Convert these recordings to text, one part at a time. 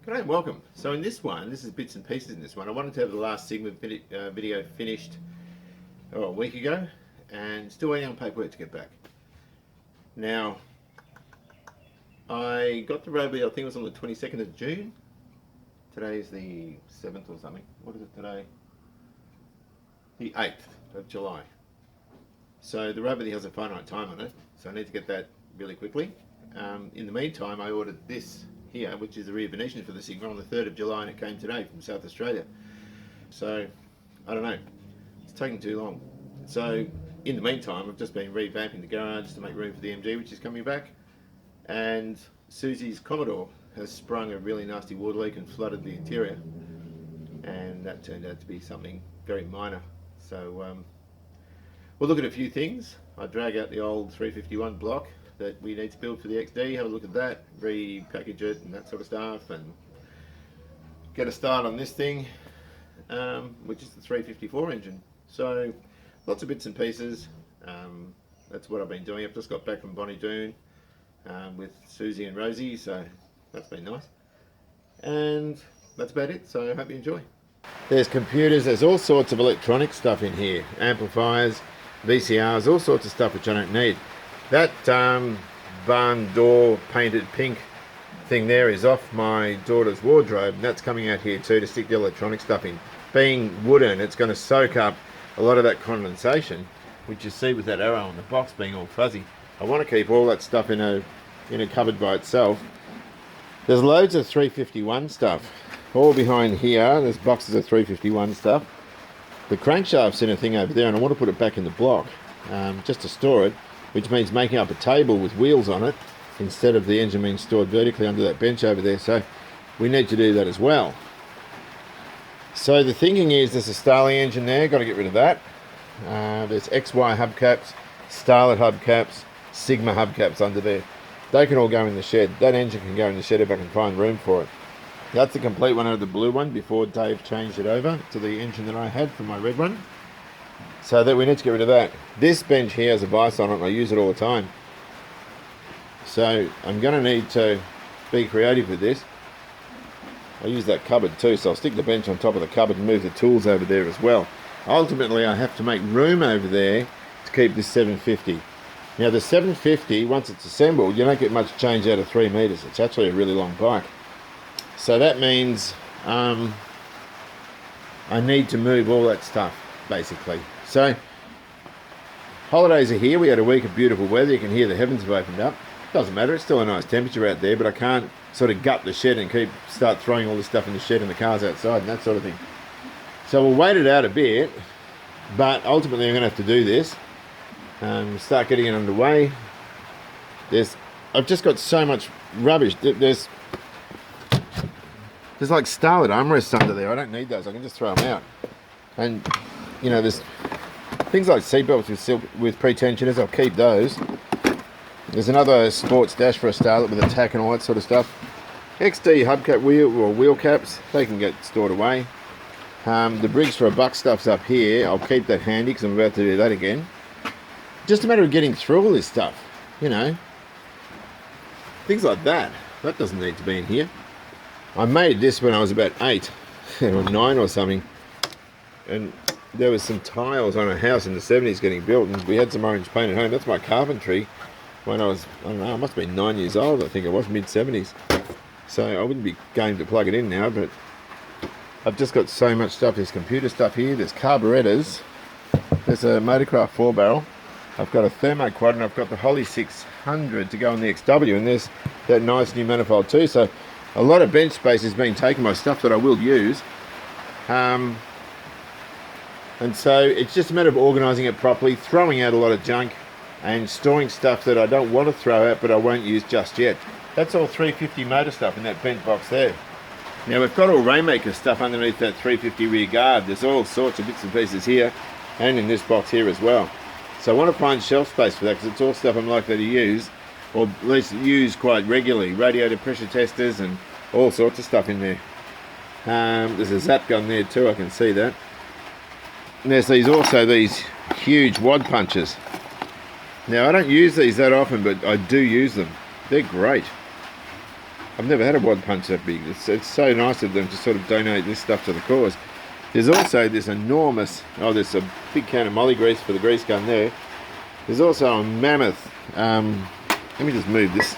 G'day and welcome. So in this one, this is bits and pieces in this one. I wanted to have the last Sigma video finished a week ago and still waiting on paperwork to get back. Now, I got the robot, I think it was on the 22nd of June. Today is the 7th or something. What is it today? The 8th of July. So the robot has a finite time on it, so I need to get that really quickly. In the meantime, I ordered this here, which is the rear Venetian for the Sigma on the 3rd of July, and it came today from South Australia. So, I don't know, it's taking too long. So, in the meantime, I've just been revamping the garage to make room for the MG, which is coming back. And Susie's Commodore has sprung a really nasty water leak and flooded the interior. And that turned out to be something very minor. So, we'll look at a few things. I drag out the old 351 block that we need to build for the XD, have a look at that, repackage it and that sort of stuff, and get a start on this thing, which is the 354 engine. So lots of bits and pieces. That's what I've been doing. I've just got back from Bonnie Doon with Susie and Rosie, so that's been nice. And that's about it, so I hope you enjoy. There's computers, there's all sorts of electronic stuff in here, amplifiers, VCRs, all sorts of stuff which I don't need. That barn door painted pink thing there is off my daughter's wardrobe, and that's coming out here too to stick the electronic stuff in. Being wooden, it's going to soak up a lot of that condensation, which you see with that arrow on the box being all fuzzy. I want to keep all that stuff in a cupboard by itself. There's loads of 351 stuff all behind here. There's boxes of 351 stuff. The crankshaft's in a thing over there, and I want to put it back in the block just to store it, which means making up a table with wheels on it instead of the engine being stored vertically under that bench over there. So we need to do that as well. So the thinking is there's a Starling engine there, got to get rid of that. There's XY hubcaps, Starlet hubcaps, Sigma hubcaps under there. They can all go in the shed. That engine can go in the shed if I can find room for it. That's the complete one out of the blue one before Dave changed it over to the engine that I had for my red one. So that we need to get rid of that. This bench here has a vise on it and I use it all the time. So I'm going to need to be creative with this. I use that cupboard too, so I'll stick the bench on top of the cupboard and move the tools over there as well. Ultimately I have to make room over there to keep this 750. Now the 750, once it's assembled, you don't get much change out of 3 meters. It's actually a really long bike. So that means I need to move all that stuff basically. So, holidays are here. We had a week of beautiful weather. You can hear the heavens have opened up. Doesn't matter, it's still a nice temperature out there, but I can't sort of gut the shed and start throwing all this stuff in the shed and the cars outside and that sort of thing. So we'll wait it out a bit, but ultimately I'm going to have to do this. Start getting it underway. I've just got so much rubbish. There's like Starlet armrests under there. I don't need those. I can just throw them out. And you know, there's things like seatbelts with pretensioners. I'll keep those. There's another sports dash for a Starlet with a tack and all that sort of stuff. XD hubcap wheel caps, they can get stored away. The Briggs for a buck stuff's up here. I'll keep that handy because I'm about to do that again. Just a matter of getting through all this stuff, you know. Things like that. That doesn't need to be in here. I made this when I was about 8 or 9 or something. And there was some tiles on a house in the 70s getting built, and we had some orange paint at home. That's my carpentry when I was, I don't know, I must have been 9 years old, I think it was, mid-70s. So I wouldn't be going to plug it in now, but I've just got so much stuff. There's computer stuff here, there's carburettors, there's a Motorcraft 4-barrel, I've got a Thermo Quad, and I've got the Holly 600 to go on the XW, and there's that nice new manifold too. So a lot of bench space is being taken by stuff that I will use. And so it's just a matter of organising it properly, throwing out a lot of junk and storing stuff that I don't want to throw out but I won't use just yet. That's all 350 motor stuff in that bench box there. Now we've got all Rainmaker stuff underneath that 350 rear guard. There's all sorts of bits and pieces here and in this box here as well. So I want to find shelf space for that because it's all stuff I'm likely to use, or at least use quite regularly. Radiator pressure testers and all sorts of stuff in there. There's a zap gun there too, I can see that. And there's also these huge wad punchers. Now I don't use these that often, but I do use them. They're great. I've never had a wad punch that big. It's so nice of them to sort of donate this stuff to the cause. There's also this enormous, there's a big can of molly grease for the grease gun there. There's also a mammoth, let me just move this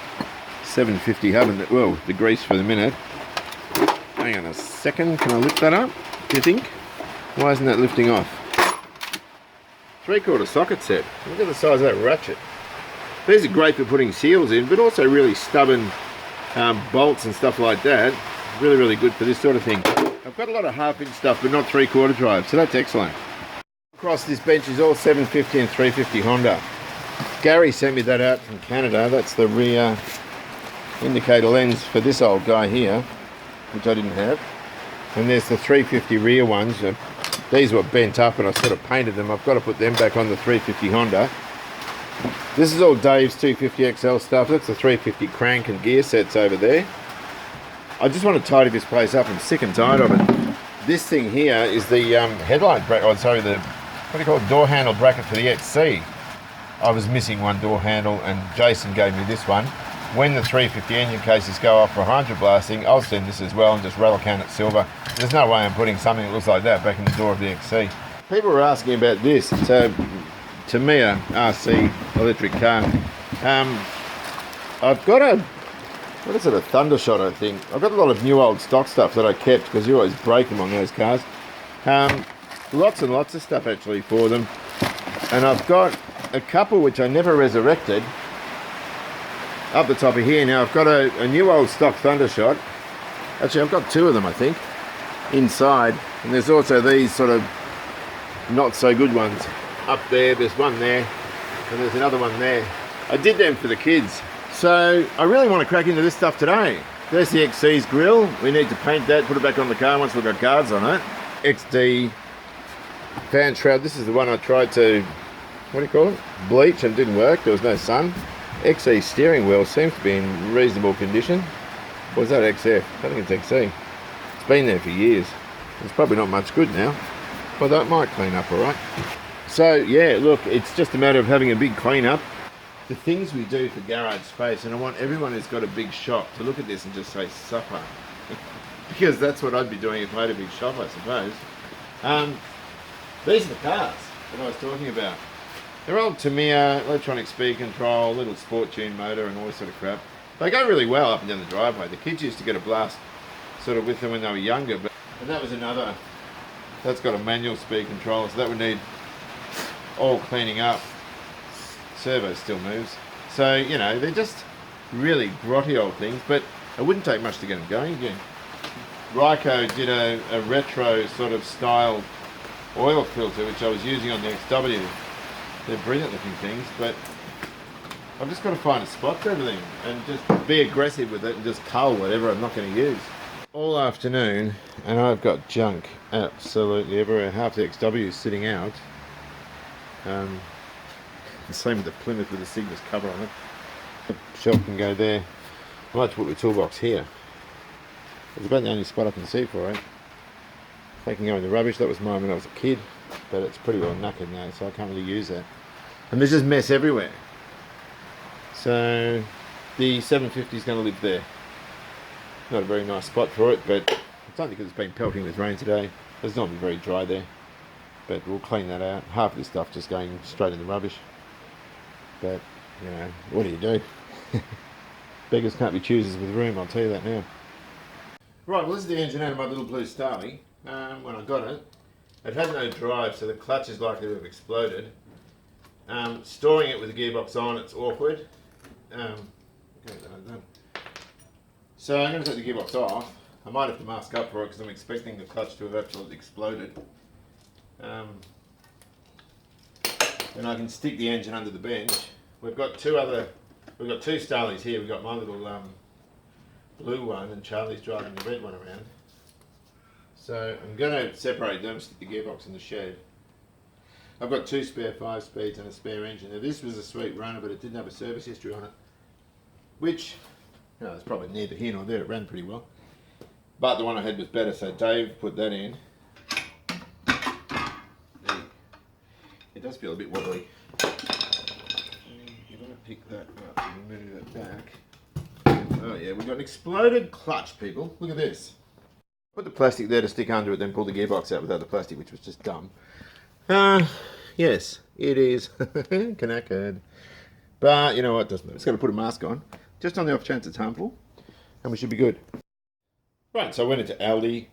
750 hub and the grease for the minute. Hang on a second, can I lift that up, do you think? Why isn't that lifting off? 3/4 socket set. Look at the size of that ratchet. These are great for putting seals in, but also really stubborn bolts and stuff like that. Really, really good for this sort of thing. I've got a lot of 1/2 inch stuff, but not 3/4 drive, so that's excellent. Across this bench is all 750 and 350 Honda. Gary sent me that out from Canada. That's the rear indicator lens for this old guy here, which I didn't have. And there's the 350 rear ones. These were bent up and I sort of painted them. I've got to put them back on the 350 Honda. This is all Dave's 250XL stuff. That's the 350 crank and gear sets over there. I just want to tidy this place up. I'm sick and tired of it. This thing here is the headlight bracket, what do you call it, door handle bracket for the XC. I was missing one door handle and Jason gave me this one. When the 350 engine cases go off for hydro blasting, I'll send this as well and just rattle can it silver. There's no way I'm putting something that looks like that back in the door of the XC. People were asking about this. It's a Tamiya RC electric car. I've got a Thundershot, I think. I've got a lot of new old stock stuff that I kept because you always break them on those cars. Lots and lots of stuff actually for them. And I've got a couple which I never resurrected up the top of here. Now I've got a new old stock Thundershot. Actually, I've got 2 of them, I think, inside. And there's also these sort of not so good ones up there. There's one there and there's another one there. I did them for the kids. So I really want to crack into this stuff today. There's the XC's grill. We need to paint that, put it back on the car once we've got guards on it. XD fan shroud. This is the one I tried to, what do you call it? Bleach, and it didn't work. There was no sun. XE steering wheel seems to be in reasonable condition. Or is that XF? I think it's XE. It's been there for years. It's probably not much good now. Although it might clean up alright. So yeah, look, it's just a matter of having a big clean up. The things we do for garage space, and I want everyone who's got a big shop to look at this and just say supper. Because that's what I'd be doing if I had a big shop, I suppose. These are the cars that I was talking about. They're old Tamiya, electronic speed control, little sport tune motor and all this sort of crap. They go really well up and down the driveway. The kids used to get a blast sort of with them when they were younger. And that was another, that's got a manual speed control, so that would need all cleaning up. Servo still moves. So, you know, they're just really grotty old things, but it wouldn't take much to get them going again. Ryko did a retro sort of style oil filter, which I was using on the XW. They're brilliant looking things, but I've just got to find a spot for everything and just be aggressive with it and just cull whatever I'm not going to use. All afternoon, and I've got junk absolutely everywhere. Half the XW is sitting out. The same with the Plymouth with the Cygnus cover on it. The shelf can go there. I might put the toolbox here. It's about the only spot I can see for it. They can go in the rubbish. That was mine when I was a kid, but it's pretty well knackered now, so I can't really use that. And there's just mess everywhere. So the 750 is going to live there. Not a very nice spot for it, but it's only because it's been pelting with rain today. It's not been very dry there, but we'll clean that out. Half of this stuff just going straight in the rubbish. But, you know, what do you do? Beggars can't be choosers with room, I'll tell you that now. Right, well this is the engine out of my little blue Starly. When I got it, it had no drive, so the clutch is likely to have exploded. Storing it with the gearbox on, it's awkward. So I'm going to take the gearbox off. I might have to mask up for it because I'm expecting the clutch to have absolutely exploded. Then I can stick the engine under the bench. We've got two Starlies here. We've got my little blue one and Charlie's driving the red one around. So I'm going to separate them, stick the gearbox in the shed. I've got 2 spare 5-speeds and a spare engine. Now this was a sweet runner, but it didn't have a service history on it, which, you know, it's probably neither here nor there. It ran pretty well, but the one I had was better, so Dave put that in. It does feel a bit wobbly. You're going to pick that up and move that back. Oh yeah, we've got an exploded clutch, people. Look at this. Put the plastic there to stick under it, then pull the gearbox out without the plastic, which was just dumb. Yes, it is knackered. But you know what, doesn't matter. Just got to put a mask on, just on the off chance it's harmful, and we should be good. Right, so I went into Aldi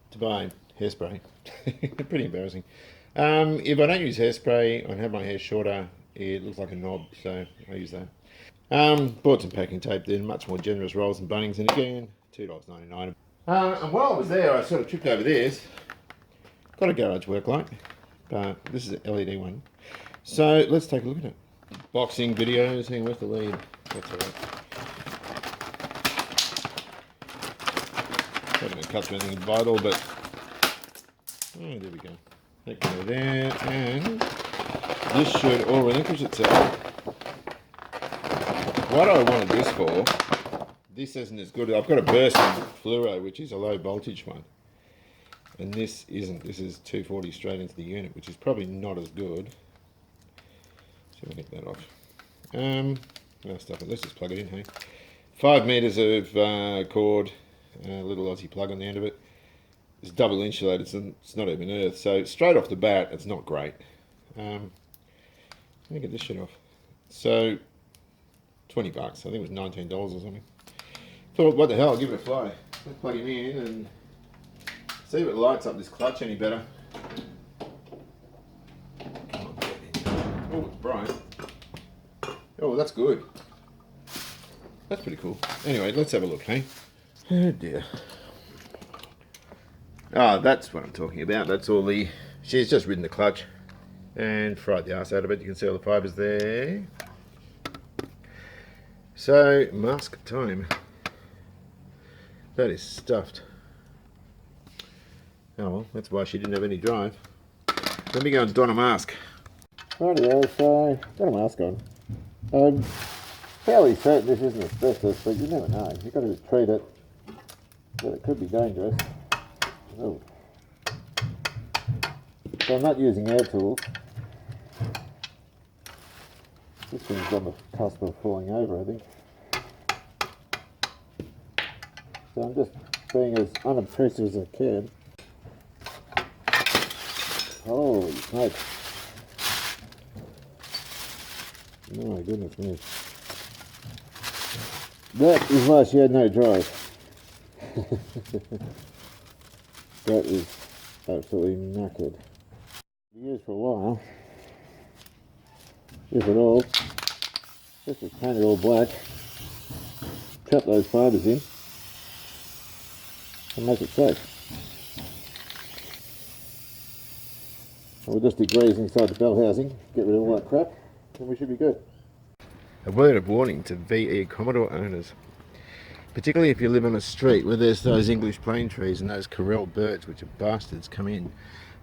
to buy hairspray. Pretty embarrassing. If I don't use hairspray and have my hair shorter, it looks like a knob, so I use that. Bought some packing tape then, much more generous rolls and Bunnings, and again, $2.99. And while I was there, I sort of tripped over this. Got a garage work light, but this is an LED one. So let's take a look at it. Boxing videos, hang on, where's the lead? That's alright. Not going to cut through anything vital, but oh, there we go. That go there, and this should all relinquish itself. What I wanted this for, this isn't as good. I've got a bursting fluoro, which is a low voltage one, and this isn't. This is 240 straight into the unit, which is probably not as good. So we'll get that off. Stuff it. Let's just plug it in. Hey, 5 meters of cord, a little Aussie plug on the end of it. It's double insulated. It's not even earth, so straight off the bat, it's not great. Let me get this shit off. So $20. I think it was $19 or something. Thought, what the hell? I'll give it a fly. Let's plug him in and see if it lights up this clutch any better. Oh, it's bright. Oh, that's good. That's pretty cool. Anyway, let's have a look, hey? Oh dear. Ah, that's what I'm talking about. That's all the... She's just ridden the clutch and fried the arse out of it. You can see all the fibres there. So, mask time. That is stuffed. Oh well, that's why she didn't have any drive. Let me go and don a mask. Rightio, so got a mask on. I'm fairly certain this isn't asbestos, but you never know. You've got to treat it, but it could be dangerous. Oh. So I'm not using air tools. This thing's on the cusp of falling over, I think. So I'm just being as unobtrusive as I can. Holy smoke. My goodness me. That is why she had no drive. That is absolutely knackered. Used for a while. If at all. Just to paint it all black. Trap those fibres in. And make it safe. And we'll just degrease inside the bell housing. Get rid of all that crap. And we should be good. A word of warning to VE Commodore owners. Particularly if you live on a street where there's those English plane trees and those Corel birds, which are bastards, come in.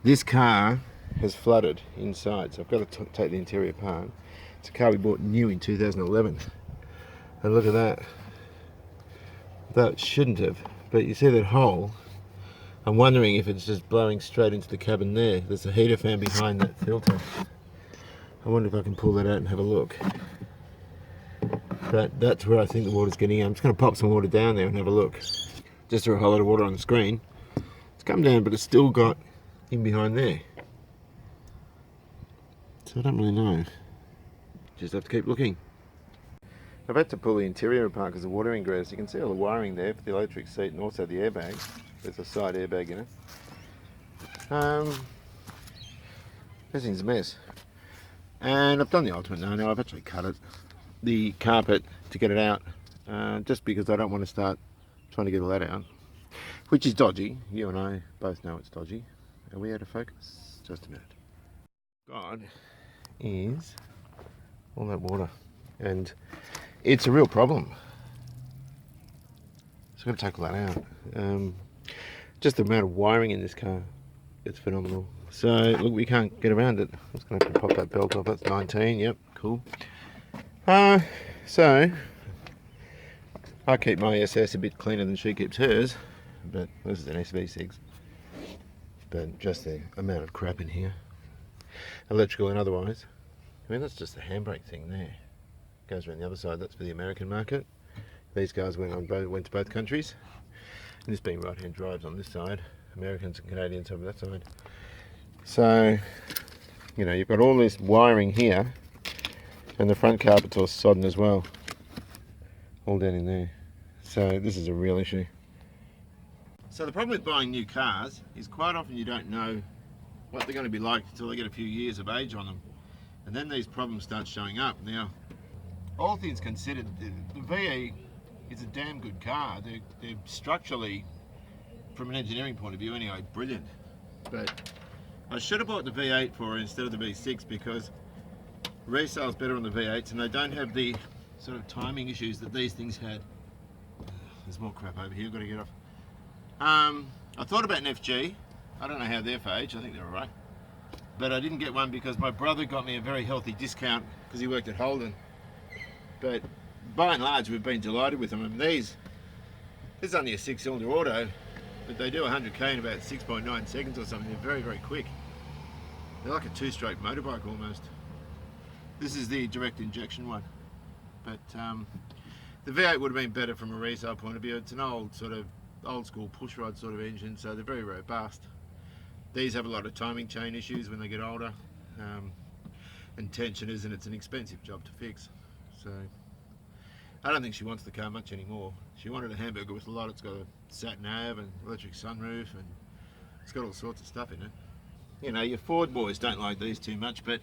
This car has flooded inside, so I've got to take the interior apart. It's a car we bought new in 2011. And look at that. That shouldn't have, but you see that hole? I'm wondering if it's just blowing straight into the cabin there. There's a heater fan behind that filter. I wonder if I can pull that out and have a look. But that's where I think the water's getting in. I'm just going to pop some water down there and have a look. Just threw a whole lot of water on the screen. It's come down, but it's still got in behind there. So I don't really know. Just have to keep looking. I've had to pull the interior apart because the water ingress. You can see all the wiring there for the electric seat and also the airbag. There's a side airbag in it. This thing's a mess. And I've done the ultimate no. I've actually cut it. The carpet to get it out. Just because I don't want to start trying to get all that out. Which is dodgy. You and I both know it's dodgy. Are we out of focus? Just a minute. God is all that water. And it's a real problem. So I've got to take all that out. Just the amount of wiring in this car, it's phenomenal. So look, we can't get around it. I'm just going to have to pop that belt off. That's 19. Yep, cool. So I keep my SS a bit cleaner than she keeps hers, but this is an SV6. But just the amount of crap in here, electrical and otherwise. I mean, that's just the handbrake thing there. Goes around the other side. That's for the American market. These cars went to both countries. And this being right-hand drives on this side, Americans and Canadians over that side. So, you know, you've got all this wiring here, and the front carpet's all sodden as well, all down in there. So this is a real issue. So the problem with buying new cars is quite often you don't know what they're going to be like until they get a few years of age on them, and then these problems start showing up. Now, all things considered, the V8 is a damn good car. They're structurally, from an engineering point of view anyway, brilliant. But I should have bought the V8 for it instead of the V6 because resale's better on the V8s and they don't have the sort of timing issues that these things had. There's more crap over here, I've got to get off. I thought about an FG. I don't know how they're for age, I think they're alright. But I didn't get one because my brother got me a very healthy discount because he worked at Holden. But by and large, we've been delighted with them. I mean, this is only a 6-cylinder auto, but they do 100k in about 6.9 seconds or something. They're very, very quick. They're like a 2-stroke motorbike almost. This is the direct injection one. But the V8 would have been better from a resale point of view. It's an old school pushrod sort of engine, so they're very robust. These have a lot of timing chain issues when they get older, and tensioners, and it's an expensive job to fix. So I don't think she wants the car much anymore. She wanted a hamburger with a lot. It's got a sat nav and electric sunroof, and it's got all sorts of stuff in it. You know, your Ford boys don't like these too much, but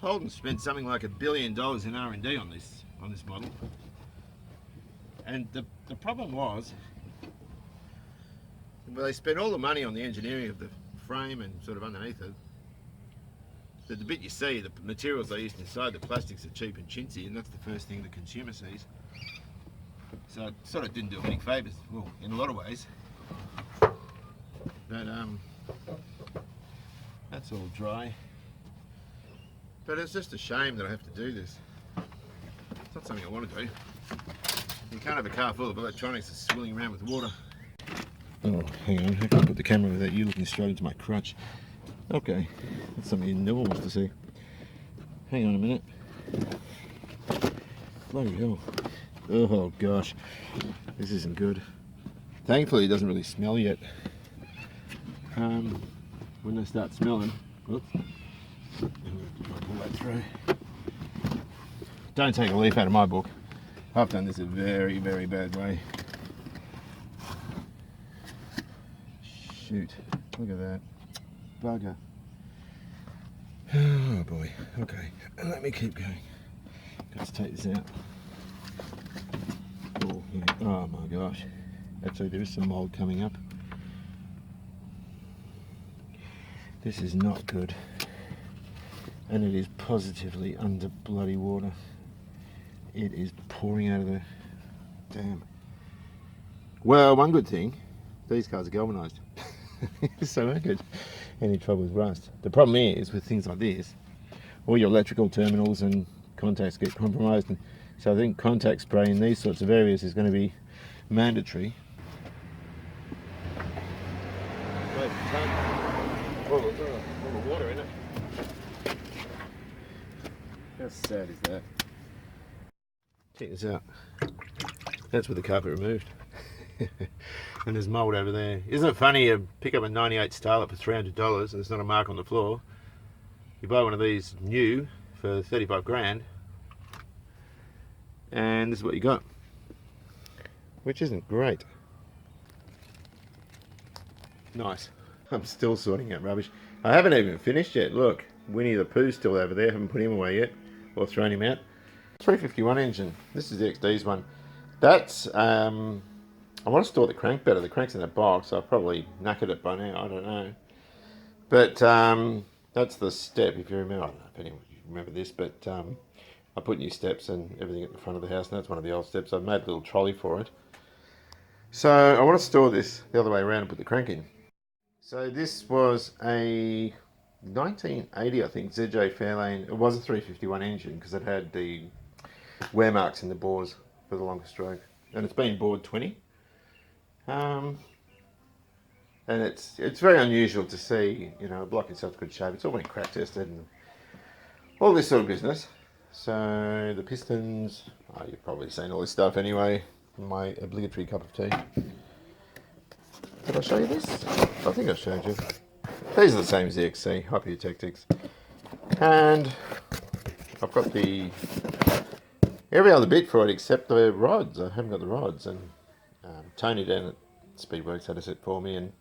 Holden spent something like $1 billion in R&D on this model. And the problem was, well, they spent all the money on the engineering of the frame and sort of underneath it. The bit you see, the materials they used inside, the plastics are cheap and chintzy, and that's the first thing the consumer sees. So it sort of didn't do any favours, well, in a lot of ways. But that's all dry. But it's just a shame that I have to do this. It's not something I want to do. You can't have a car full of electronics that's swilling around with water. Oh, hang on, I can't put the camera without you looking straight into my crutch. Okay, that's something you never wants to see. Hang on a minute. Bloody hell. Oh gosh, this isn't good. Thankfully it doesn't really smell yet. When they start smelling, whoops, pull that through. Don't take a leaf out of my book. I've done this a very, very bad way. Shoot, look at that. Bugger. Oh boy, okay, let me keep going. Let's take this out. Oh, yeah. Oh my gosh. Actually, there is some mould coming up. This is not good. And it is positively under bloody water. It is pouring out of the dam. Well, one good thing, these cars are galvanised. So I don't get any trouble with rust. The problem is with things like this, all your electrical terminals and contacts get compromised, and so I think contact spray in these sorts of areas is going to be mandatory. Oh, there's a lot of water in it. How sad is that? Check this out. That's with the carpet removed. And there's mould over there. Isn't it funny, you pick up a 98 Starlet for $300 and there's not a mark on the floor. You buy one of these new for 35 grand and this is what you got. Which isn't great. Nice. I'm still sorting out rubbish. I haven't even finished yet. Look, Winnie the Pooh's still over there. Haven't put him away yet or thrown him out. 351 engine. This is the XD's one. That's I want to store the crank better. The crank's in a box. I've probably knackered it by now. I don't know. But that's the step. If you remember, I don't know if anyone remember this, but I put new steps and everything at the front of the house, and that's one of the old steps. I've made a little trolley for it. So I want to store this the other way around and put the crank in. So this was a 1980, I think, ZJ Fairlane. It was a 351 engine because it had the wear marks in the bores for the longer stroke, and it's been bored 20. And it's very unusual to see, you know, a block in such good shape. It's all been crack tested and all this sort of business. So the pistons, you've probably seen all this stuff anyway. my obligatory cup of tea. Did I show you this? I think I showed you. These are the same as the XC, hypereutectics. And I've got every other bit for it except the rods. I haven't got the rods. And Tony down at Speedworks had a set for me, and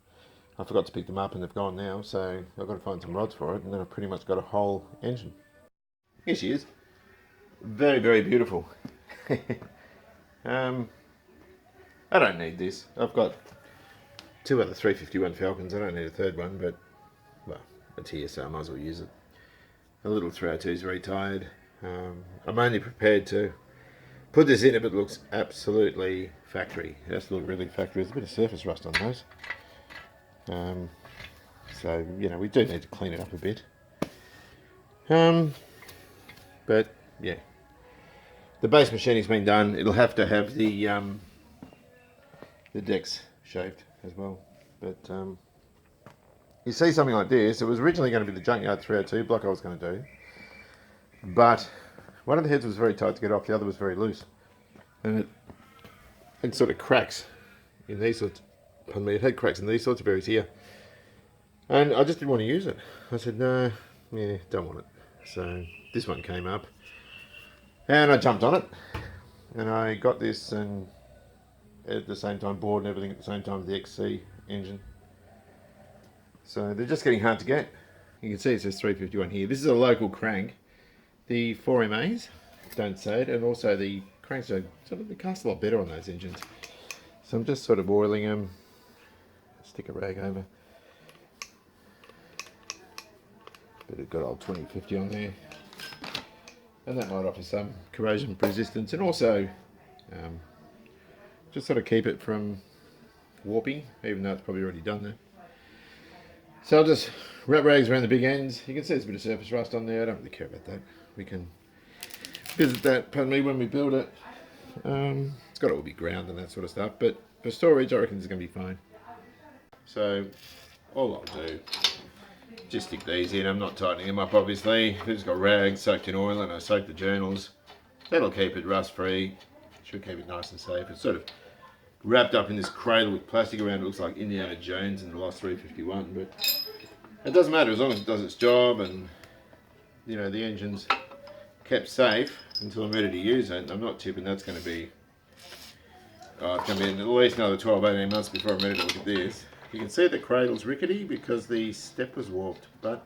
I forgot to pick them up, and they've gone now. So I've got to find some rods for it, and then I've pretty much got a whole engine. Here she is. Very, very beautiful. I don't need this. I've got 2 other 351 Falcons. I don't need a third one, but, well, it's here, so I might as well use it. A little 302 is very tired. I'm only prepared to put this in if it looks absolutely factory. It has to look really factory. There's a bit of surface rust on those. So, you know, we do need to clean it up a bit. But, yeah. The base machining's been done. It'll have to have the decks shaved as well. But you see something like this, it was originally going to be the junkyard 302 block I was going to do. But one of the heads was very tight to get off, the other was very loose. And it sort of cracks in these sorts, pardon me, it had cracks in these sorts of areas here. And I just didn't want to use it. I said, no, yeah, don't want it. So this one came up. And I jumped on it. And I got this and at the same time board and everything at the same time with the XC engine. So they're just getting hard to get. You can see it says 351 here. This is a local crank. The 4MAs don't say it, and also the cranks are sort of, they cast a lot better on those engines. So I'm just sort of oiling them. Stick a rag over. But it's got old 2050 on there. And that might offer some corrosion resistance, and also just sort of keep it from warping, even though it's probably already done there. So I'll just wrap rags around the big ends. You can see there's a bit of surface rust on there. I don't really care about that. We can visit that, pardon me, when we build it. It's got to all be ground and that sort of stuff, but for storage I reckon it's going to be fine. So all I'll do, just stick these in. I'm not tightening them up obviously. I've just got rags soaked in oil and I soak the journals. That'll keep it rust free. Should keep it nice and safe. It's sort of wrapped up in this cradle with plastic around it. Looks like Indiana Jones in the Lost 351, but it doesn't matter as long as it does its job, and you know the engine's kept safe until I'm ready to use it. I'm not tipping that's going to be, it's going to be in at least another 12-18 months before I'm ready to look at this. You can see the cradle's rickety because the step was warped, but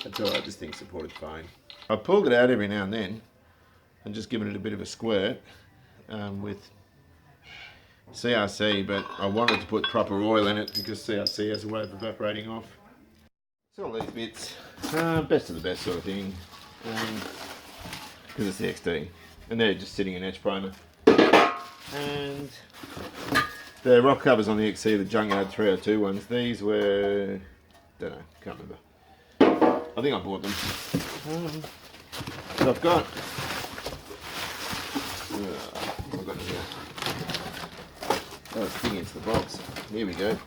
that's alright, this thing's supported fine. I've pulled it out every now and then and just given it a bit of a squirt with CRC, but I wanted to put proper oil in it because CRC has a way of evaporating off. So all these bits, best of the best sort of thing, because it's the XD, and they're just sitting in etch primer. And the rock covers on the XC, the junkyard 302 ones, these were, don't know, can't remember. I think I bought them. So I've got it here. Oh, it's fitting into the box. Here we go.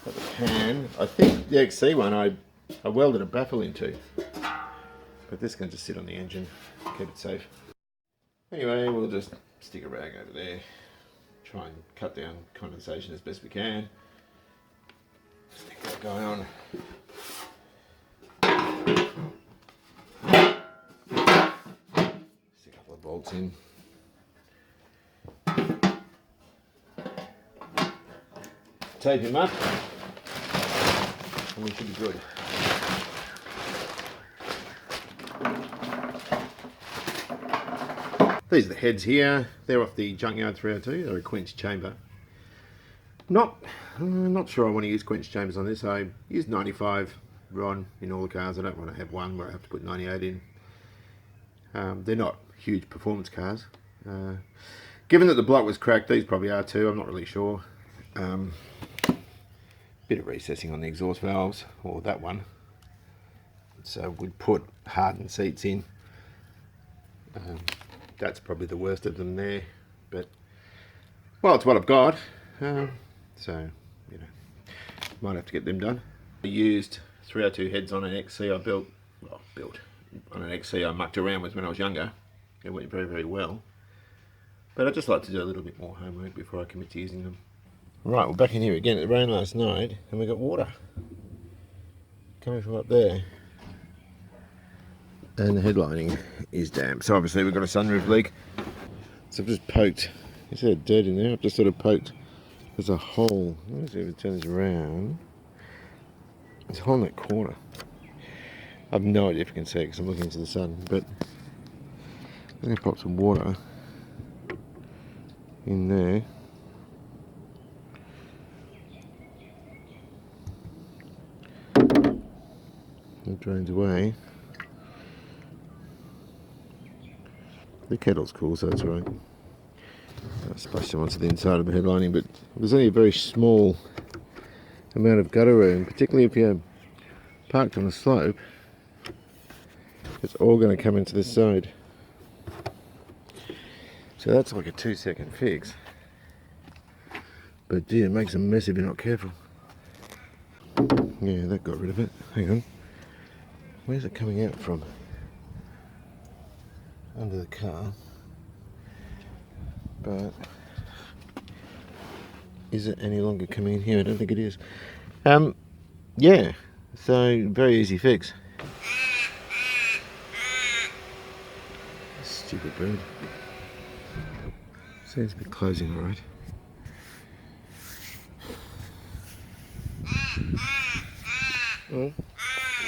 Got the pan. I think the XC one I welded a baffle into, but this can just sit on the engine, keep it safe. Anyway, we'll just stick a rag over there, try and cut down condensation as best we can. Stick that guy on. Stick a couple of bolts in. Tape him up, and we should be good. These are the heads here. They're off the junkyard 302. They're a quench chamber. Not sure I want to use quench chambers on this. I use 95 RON in all the cars. I don't want to have one where I have to put 98 in. They're not huge performance cars. Given that the block was cracked, these probably are too. I'm not really sure. Bit of recessing on the exhaust valves, or that one. So we'd put hardened seats in. That's probably the worst of them there, but well, it's what I've got. So you know, might have to get them done. I used 302 heads on an XC I built on an XC I mucked around with when I was younger. It went very, very well. But I just like to do a little bit more homework before I commit to using them. Right, we're back in here again. It rained last night and we got water coming from up there. And the headlining is damp. So obviously we've got a sunroof leak. So I've just poked. You see that dirt in there? I've just sort of poked. There's a hole. Let me see if it turns around. There's a hole in that corner. I have no idea if you can see it because I'm looking into the sun. But I'm going to pop some water in there. It drains away. The kettle's cool, so that's alright. I'll splash some onto the inside of the headlining, but there's only a very small amount of gutter room, particularly if you're parked on a slope. It's all going to come into this side. So that's like a 2-second fix. But dear, it makes a mess if you're not careful. Yeah, that got rid of it. Hang on. Where's it coming out from? Under the car. But is it any longer coming in here? I don't think it is. Yeah, so very easy fix. Stupid bird. Seems to be closing alright. Well,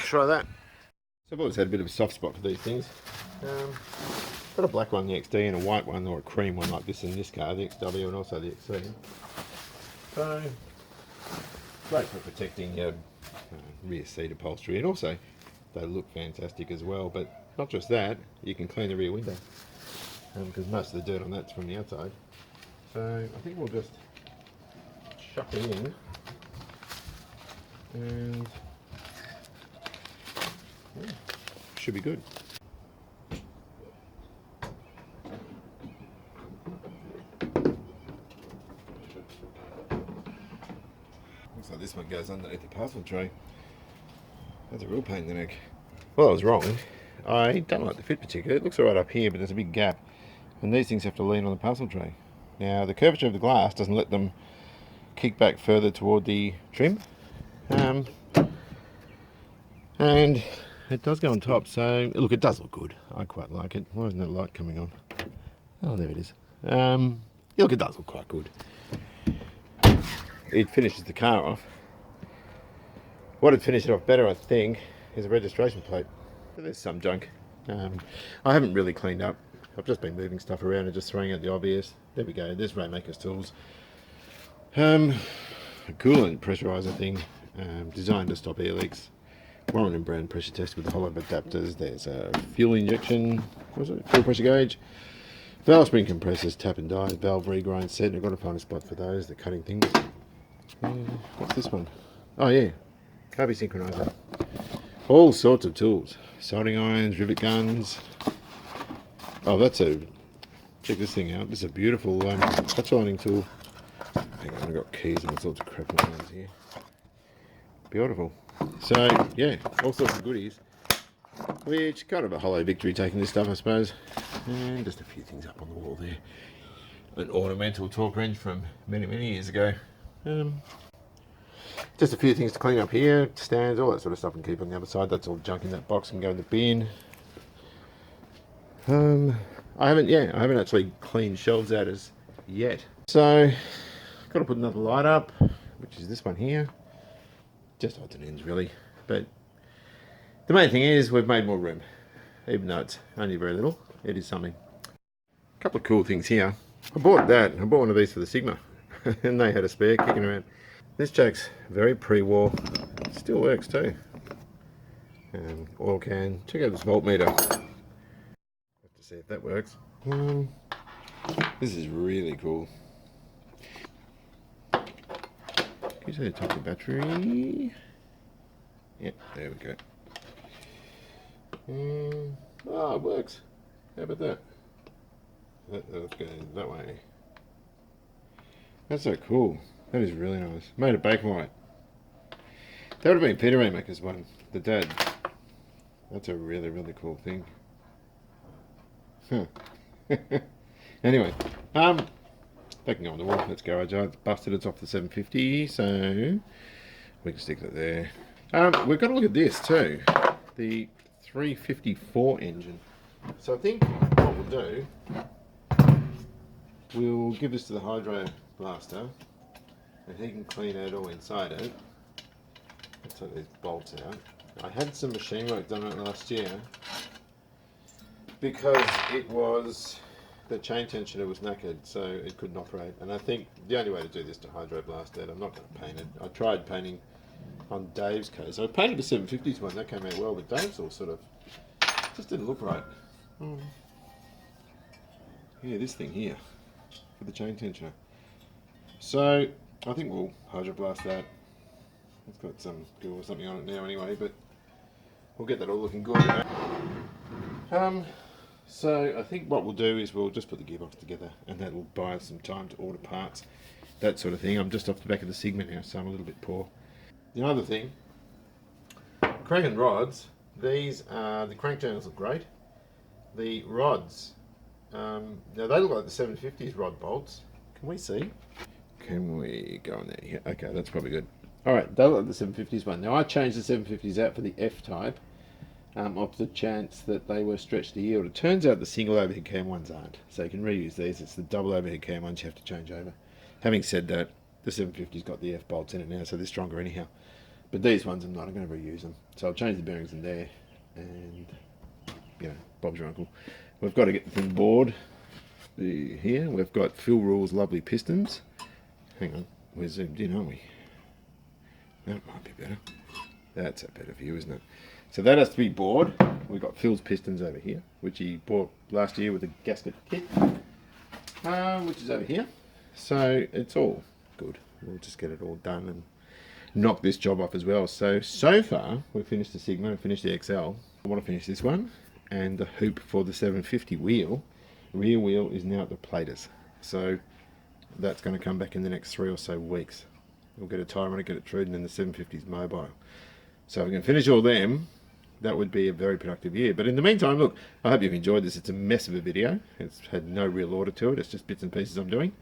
try that. So I've always had a bit of a soft spot for these things. Got a black one, the XD, and a white one or a cream one like this in this car, the XW, and also the XC. So great for protecting your rear seat upholstery, and also they look fantastic as well. But not just that, you can clean the rear window because most of the dirt on that's from the outside. So I think we'll just chuck it in and yeah, should be good. Looks like this one goes underneath the parcel tray. That's a real pain in the neck. Well, I was wrong. I don't like the fit particularly. It looks alright up here, but there's a big gap. And these things have to lean on the parcel tray. Now, the curvature of the glass doesn't let them kick back further toward the trim. And it does go on top, so look, it does look good. I quite like it. Why isn't that light coming on? Oh, there it is. Yeah, look, it does look quite good. It finishes the car off. What would finish it off better, I think, is a registration plate. There's some junk. I haven't really cleaned up. I've just been moving stuff around and just throwing out the obvious. There we go. There's Rainmaker's tools. A coolant pressurizer thing, designed to stop air leaks. Warren and Brown pressure test with the hollow adapters. There's a fuel injection. What was it? Fuel pressure gauge. Valve spring compressors, tap and dies, valve regrind set. I've got to find a spot for those. They're cutting things. What's this one? Oh yeah, carby synchronizer. All sorts of tools. Soldering irons, rivet guns. Oh, check this thing out. This is a beautiful touch lining tool. Hang on, I've got keys and all sorts of crap in my hands here. Beautiful. So, yeah, all sorts of goodies. Which, kind of a hollow victory taking this stuff, I suppose. And just a few things up on the wall there. An ornamental torque wrench from many, many years ago. Just a few things to clean up here, stands, all that sort of stuff, and keep on the other side. That's all junk in that box and go in the bin. I haven't actually cleaned shelves out as yet. So, got to put another light up, which is this one here. Just odds and ends, really. But the main thing is we've made more room, even though it's only very little. It is something. A couple of cool things here. I bought one of these for the Sigma, and they had a spare kicking around. This jack's very pre-war, still works too. Oil can. Check out this voltmeter. Have to see if that works. This is really cool. Can you see the top of the battery? Yep, there we go. Oh, it works. How about that? Let's go that way. That's so cool. That is really nice. Made of bacon white. That would have been Peter Rainmaker's one, the dad. That's a really, really cool thing. Anyway, they can go on the wall. That's garage art. It's busted. It's off the 750, so we can stick that there. We've got to look at this too, the 354 engine. So I think what we'll do, we'll give this to the hydro blaster, and he can clean out all inside it. Let's take these bolts out. I had some machine work done on it last year because it was, the chain tensioner was knackered, so it couldn't operate. And I think the only way to do this to hydro blast it, I'm not going to paint it. I tried painting on Dave's case. I painted the 750s one, that came out well, but Dave's all sort of, just didn't look right. Yeah, this thing here, for the chain tensioner. So, I think we'll hydro blast that. It's got some glue or something on it now anyway, but we'll get that all looking good. So I think what we'll do is we'll just put the gearbox together, and that will buy us some time to order parts, that sort of thing. I'm just off the back of the Sigma now, so I'm a little bit poor. The other thing, crank and rods, these are, the crank channels look great. The rods, now they look like the 750s rod bolts. Can we see? Can we go on there? Yeah, okay, that's probably good. Alright, they look like the 750s one. Now I changed the 750s out for the F-type, off the chance that they were stretched to yield. It turns out the single overhead cam ones aren't, so you can reuse these. It's the double overhead cam ones you have to change over. Having said that, the 750's got the F bolts in it now, so they're stronger anyhow. But these ones I'm not, I'm going to reuse them. So I'll change the bearings in there, and, you know, Bob's your uncle. We've got to get the thing bored. Here, we've got Phil Rule's lovely pistons. Hang on, we're zoomed in, aren't we? That might be better. That's a better view, isn't it? So that has to be bored. We've got Phil's pistons over here, which he bought last year with a gasket kit, which is over here. So it's all good. We'll just get it all done and knock this job off as well. So far, we've finished the Sigma and finished the XL. I want to finish this one, and the hoop for the 750 wheel, rear wheel, is now at the platers. So that's going to come back in the next 3 or so weeks. We'll get a tire on it, get it trued, and then the 750's mobile. So if we can finish all them, that would be a very productive year. But in the meantime, look, I hope you've enjoyed this. It's a mess of a video. It's had no real order to it. It's just bits and pieces I'm doing.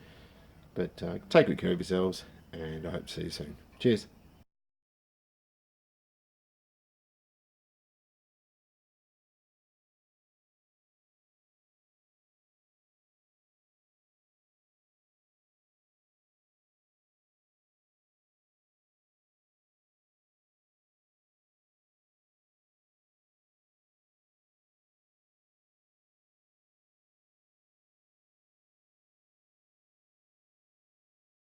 But take good care of yourselves, and I hope to see you soon. Cheers.